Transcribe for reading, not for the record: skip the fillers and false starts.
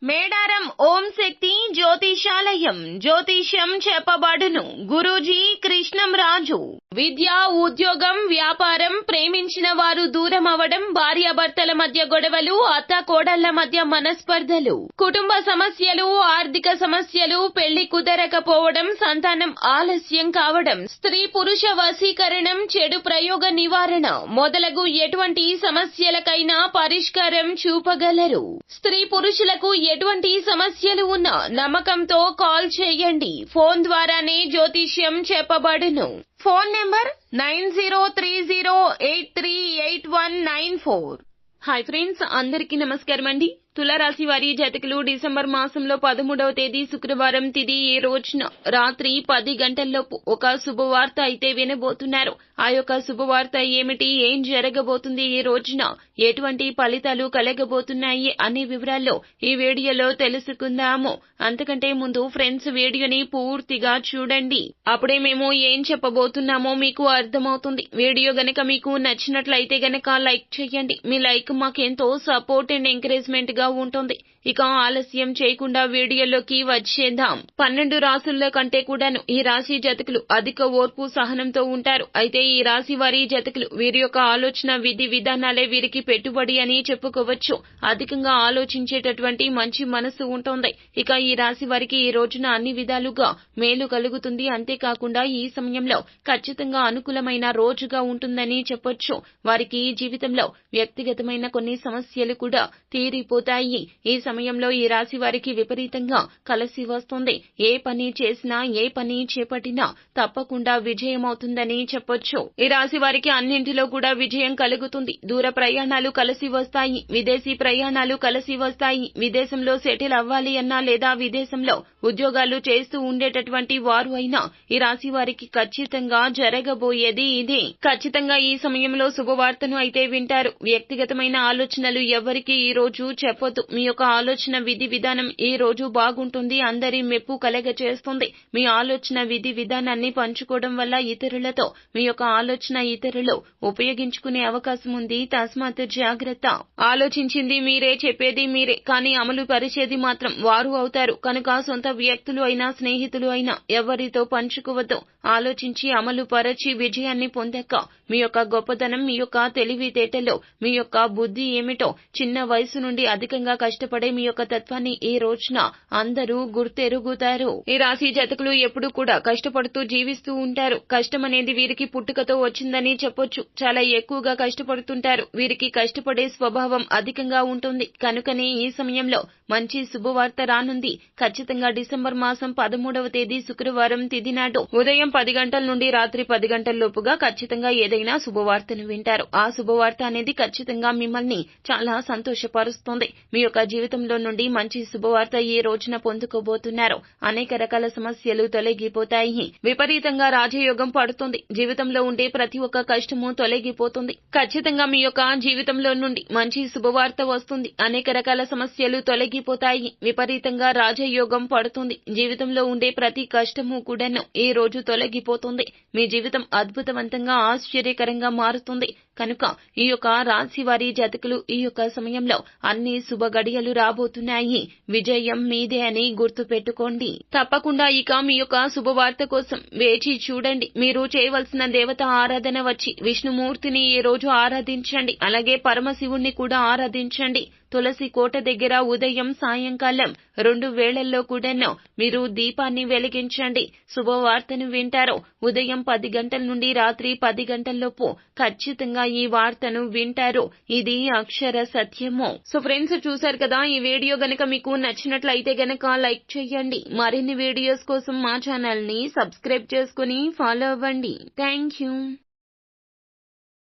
మేడారం ఓం శక్తి జ్యోతిషాలయం జ్యోతిష్యం చెప్పబడును. గురూజీ కృష్ణం రాజు. విద్య, ఉద్యోగం, వ్యాపారం, ప్రేమించిన వారు దూరం అవడం, భార్యాభర్తల మధ్య గొడవలు, అత్త కోడళ్ల మధ్య మనస్పర్ధలు, కుటుంబ సమస్యలు, ఆర్థిక సమస్యలు, పెళ్లి కుదరకపోవడం, సంతానం ఆలస్యం కావడం, స్త్రీ పురుష వశీకరణం, చెడు ప్రయోగ నివారణ మొదలగు ఎటువంటి సమస్యలకైనా పరిష్కారం చూపగలరు. స్త్రీ పురుషులకు ఎటువంటి సమస్యలు ఉన్నా నమ్మకంతో కాల్ చేయండి. ఫోన్ ద్వారానే జ్యోతిష్యం చెప్పబడును. Phone number 9030838194. హాయ్ ఫ్రెండ్స్, అందరికీ నమస్కారం అండి. తులారాశి వారి జాతకులు డిసెంబర్ మాసంలో 13వ తేదీ శుక్రవారం తిథి ఈ రోజున రాత్రి 10 గంటల్లోపు ఒక శుభవార్త అయితే వినబోతున్నారు. ఆ యొక్క శుభవార్త ఏమిటి, ఏం జరగబోతుంది, ఈ రోజున ఎటువంటి ఫలితాలు కలగబోతున్నాయి అనే వివరాల్లో ఈ వీడియోలో తెలుసుకుందాము. అంతకంటే ముందు ఫ్రెండ్స్, వీడియోని పూర్తిగా చూడండి. అప్పుడే మేము ఏం చెప్పబోతున్నామో మీకు అర్థమవుతుంది. వీడియో గనక మీకు నచ్చినట్లయితే గనక లైక్ చేయండి. మీ లైక్ మాకెంతో సపోర్ట్ అండ్ ఎంకరేజ్మెంట్ గా ఉంటుంది. ఇక ఆలస్యం చేయకుండా వీడియోలోకి వచ్చేద్దాం. 12 రాశుల్లో కంటే కూడాను ఈ రాశి జాతకులు అధిక ఓర్పు సహనంతో ఉంటారు. అయితే ఈ రాశి వారి జాతకులు వీరి యొక్క ఆలోచన విధి విధానాలే వీరికి పెట్టుబడి అని చెప్పుకోవచ్చు. అధికంగా ఆలోచించేటటువంటి మంచి మనసు ఉంటుంది. ఇక ఈ రాశి వారికి ఈ రోజున అన్ని విధాలుగా మేలు కలుగుతుంది. అంతేకాకుండా ఈ సమయంలో ఖచ్చితంగా అనుకూలమైన రోజుగా ఉంటుందని చెప్పొచ్చు. వారికి జీవితంలో వ్యక్తిగతమైన కొన్ని సమస్యలు కూడా తీరిపోతాయి. ఈ సమయంలో ఈ రాశి వారికి విపరీతంగా కలిసి వస్తుంది. ఏ పని చేసినా, ఏ పని చేపట్టినా తప్పకుండా విజయమవుతుందని చెప్పొచ్చు. ఈ రాశి వారికి అన్నింటిలో కూడా విజయం కలుగుతుంది. దూర ప్రయాణాలు కలిసి వస్తాయి. విదేశీ ప్రయాణాలు కలిసి వస్తాయి. విదేశంలో సెటిల్ అవ్వాలి అన్నా లేదా విదేశంలో ఉద్యోగాలు చేస్తూ ఉండేటటువంటి వారు అయినా ఈ రాశి వారికి ఖచ్చితంగా జరగబోయేది ఇదే. ఖచ్చితంగా ఈ సమయంలో శుభవార్తను అయితే వింటారు. వ్యక్తిగతమైన ఆలోచనలు ఎవరికి ఈ రోజు చెప్పొద్దు. మీ యొక్క ఆలోచన విధి విధానం ఈ రోజు బాగుంటుంది. అందరి మెప్పు కలగచేస్తుంది. మీ ఆలోచన విధి విధానాన్ని పంచుకోవడం వల్ల ఇతరులతో మీ యొక్క ఆలోచన ఇతరులు ఉపయోగించుకునే అవకాశం ఉంది. తస్మాత్ జాగ్రత్త. ఆలోచించింది మీరే, చెప్పేది మీరే, కానీ అమలు పరిచేది మాత్రం వారు అవుతారు. కనుక సొంత వ్యక్తులు అయినా స్నేహితులు అయినా ఎవరితో పంచుకోవద్దు. ఆలోచించి అమలు పరచి విజయాన్ని పొందాక మీ యొక్క గొప్పతనం, మీ యొక్క తెలివితేటలో మీ యొక్క బుద్ధి ఏమిటో, చిన్న వయసు నుండి అధికంగా కష్టపడే మీ యొక్క తత్వాన్ని ఈ రోజున అందరూ గుర్తెరుగుతారు. ఈ రాశి జాతకులు ఎప్పుడూ కూడా కష్టపడుతూ జీవిస్తూ ఉంటారు. కష్టం అనేది వీరికి పుట్టుకతో వచ్చిందని చెప్పొచ్చు. చాలా ఎక్కువగా కష్టపడుతుంటారు. వీరికి కష్టపడే స్వభావం అధికంగా ఉంటుంది. కనుకనే ఈ సమయంలో మంచి శుభవార్త రానుంది. ఖచ్చితంగా డిసెంబర్ మాసం 13వ తేదీ శుక్రవారం తిథి నాడు ఉదయం 10 గంటల నుండి రాత్రి 10 గంటల లోపుగా ఖచ్చితంగా ఏదైనా శుభవార్తను వింటారు. ఆ శుభవార్త అనేది ఖచ్చితంగా మిమ్మల్ని చాలా సంతోషపరుస్తుంది. మీ యొక్క జీవితంలో నుండి మంచి శుభవార్త ఈ రోజున పొందుకోబోతున్నారు. అనేక రకాల సమస్యలు తొలగిపోతాయి. విపరీతంగా రాజయోగం పడుతుంది. జీవితంలో ఉండే ప్రతి ఒక్క కష్టము తొలగిపోతుంది. ఖచ్చితంగా మీ యొక్క జీవితంలో నుండి మంచి శుభవార్త వస్తుంది. అనేక రకాల సమస్యలు తొలగిపోతాయి. విపరీతంగా రాజయోగం పడుతుంది. జీవితంలో ఉండే ప్రతి కష్టము కూడాను ఈ రోజు తొలగిపోతుంది. మీ జీవితం అద్భుతవంతంగా ఆశ్చర్యకరంగా మారుతుంది. కనుక ఈ యొక్క రాశి వారి జాతకులు ఈ యొక్క సమయంలో అన్ని శుభ గడియలు రాబోతున్నాయి. విజయం మీదే అని గుర్తు పెట్టుకోండి. తప్పకుండా ఇక మీ యొక్క శుభవార్త కోసం వేచి చూడండి. మీరు చేయవలసిన దేవత ఆరాధన వచ్చి విష్ణుమూర్తిని ఈ రోజు ఆరాధించండి. అలాగే పరమశివుణ్ణి కూడా ఆరాధించండి. తులసి కోట దగ్గర ఉదయం సాయంకాలం 2 వేళల్లో కూడాను మీరు దీపాన్ని వెలిగించండి. శుభవార్తను వింటారు. ఉదయం 10 గంటల నుండి రాత్రి 10 గంటల్లోపు ఖచ్చితంగా ఈ వార్తను వింటారు. ఇది అక్షర సత్యము. సో ఫ్రెండ్స్, చూశారు కదా, ఈ వీడియో గనక మీకు నచ్చినట్లయితే గనక లైక్ చేయండి. మరిన్ని వీడియోస్ కోసం మా ఛానల్ ని సబ్స్క్రైబ్ చేసుకుని ఫాలో అవ్వండి. Thank you.